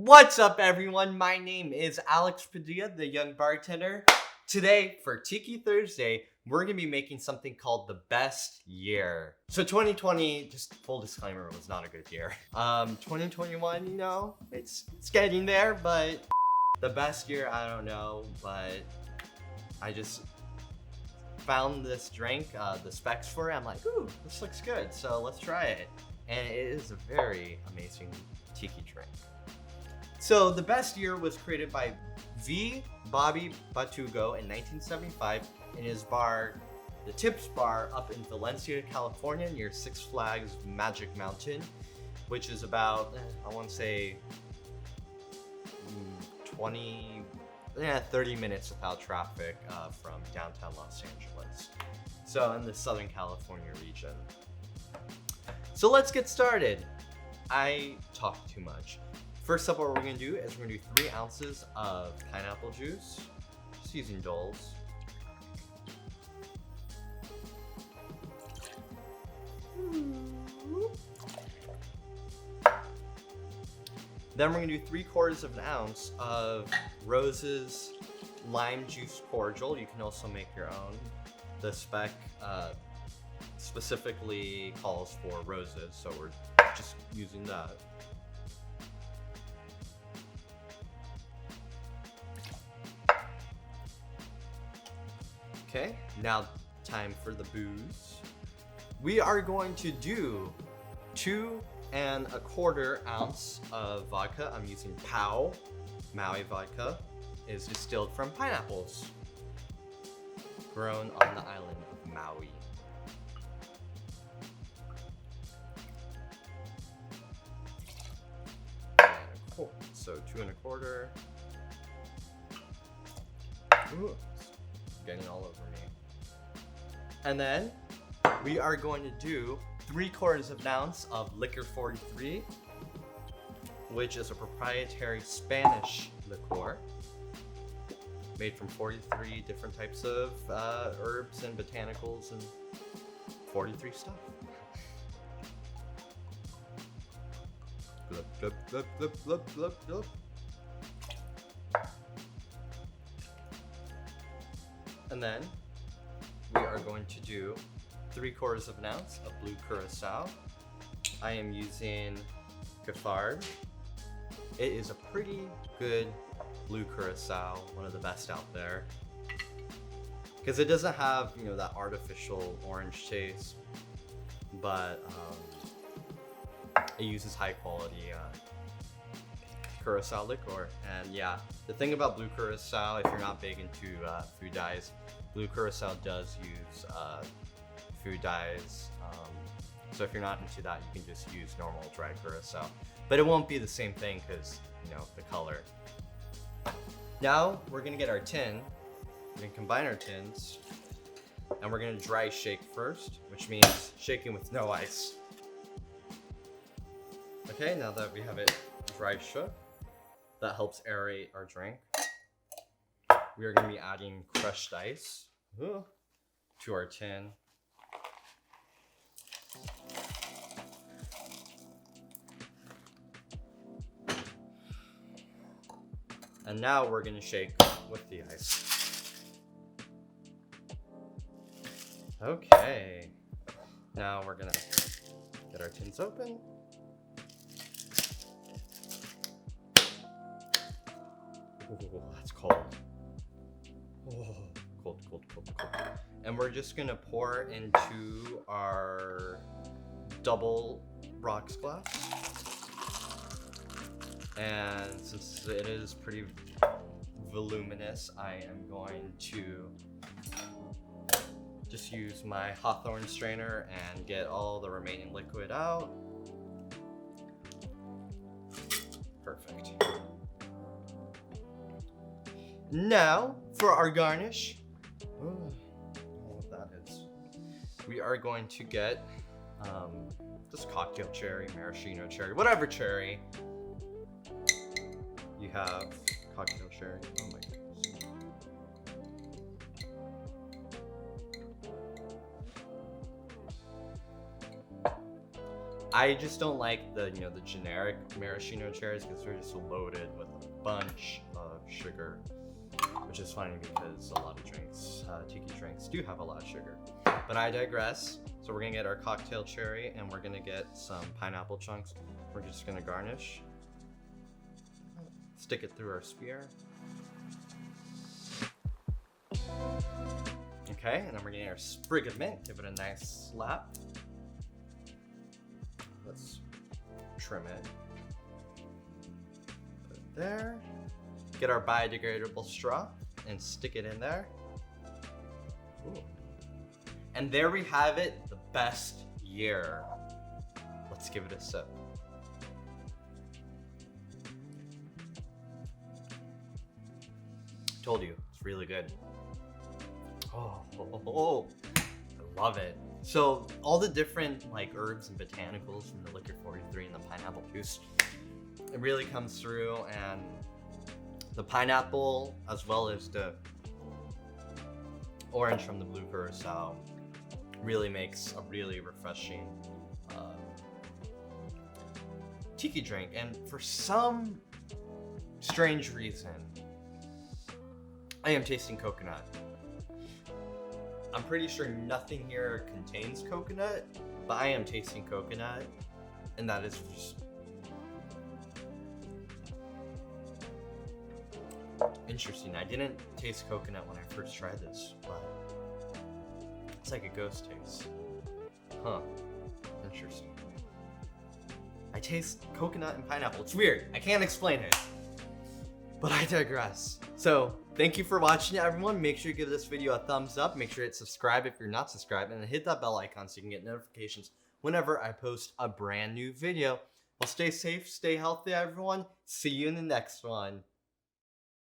What's up, everyone? My name is Alex Padilla, the young bartender. Today, for Tiki Thursday, we're going to be making something called the best year. So 2020, just full disclaimer, was not a good year. 2021, you know, it's getting there, but the best year, I don't know, but I just found this drink, the specs for it. I'm like, ooh, this looks good, so let's try it. And it is a very amazing tiki drink. So the best year was created by V. Bobby Batugo in 1975 in his bar, the Tips Bar, up in Valencia, California, near Six Flags Magic Mountain, which is about, I want to say, 30 minutes without traffic from downtown Los Angeles. So in the Southern California region. So let's get started. I talk too much. First up, what we're gonna do is we're gonna do 3 ounces of pineapple juice, just using Dole's. Then we're gonna do 3/4 of an ounce of Rose's lime juice cordial. You can also make your own. The spec specifically calls for roses, so we're just using that. Okay, now time for the booze. We are going to do 2 1/4 ounce of vodka. I'm using POW. Maui vodka is distilled from pineapples grown on the island of Maui. So 2 1/4. Ooh, it's getting all over me. And then we are going to do 3/4 of an ounce of Licor 43, which is a proprietary Spanish liqueur made from 43 different types of herbs and botanicals and 43 stuff. Glub, glub, glub, glub, glub, glub, glub. And then we are going to do 3/4 of an ounce of Blue Curaçao. I am using Gaffard. It is a pretty good Blue Curaçao, one of the best out there. Because it doesn't have, you know, that artificial orange taste, but it uses high quality Curaçao liquor. And yeah, the thing about Blue Curaçao, if you're not big into food dyes, Blue Curaçao does use food dyes. So if you're not into that, you can just use normal dry Curaçao. But it won't be the same thing because, you know, the color. Now we're gonna get our tin. We're gonna combine our tins. And we're gonna dry shake first, which means shaking with no ice. Okay, now that we have it dry shook, that helps aerate our drink. We are going to be adding crushed ice to our tin. And now we're going to shake with the ice. Okay, now we're going to get our tins open. Oh, that's cold. Oh, cold, cold, cold, cold. And we're just gonna pour into our double rocks glass. And since it is pretty voluminous, I am going to just use my Hawthorne strainer and get all the remaining liquid out. Perfect. Now, for our garnish, I don't know what that is. We are going to get just cocktail cherry, maraschino cherry, whatever cherry you have. Cocktail cherry. Oh my goodness. I just don't like the, the generic maraschino cherries because they're just loaded with a bunch of sugar, which is funny because a lot of drinks, tiki drinks, do have a lot of sugar. But I digress. So we're gonna get our cocktail cherry and we're gonna get some pineapple chunks. We're just gonna garnish. Stick it through our spear. Okay, and then we're getting our sprig of mint. Give it a nice slap. Let's trim it. Put it there. Get our biodegradable straw and stick it in there. Ooh. And there we have it, the best year. Let's give it a sip. Told you, it's really good. Oh, I love it. So all the different like herbs and botanicals from the Licor 43 and the pineapple juice, it really comes through, and the pineapple as well as the orange from the Blue Curaçao really makes a really refreshing tiki drink. And for some strange reason, I am tasting coconut. I'm pretty sure nothing here contains coconut, but I am tasting coconut, and that is just interesting. I didn't taste coconut when I first tried this, but it's like a ghost taste. Huh. Interesting. I taste coconut and pineapple. It's weird. I can't explain it. But I digress. So, thank you for watching, everyone. Make sure you give this video a thumbs up. Make sure to subscribe if you're not subscribed, and then hit that bell icon so you can get notifications whenever I post a brand new video. Well, stay safe, stay healthy, everyone. See you in the next one.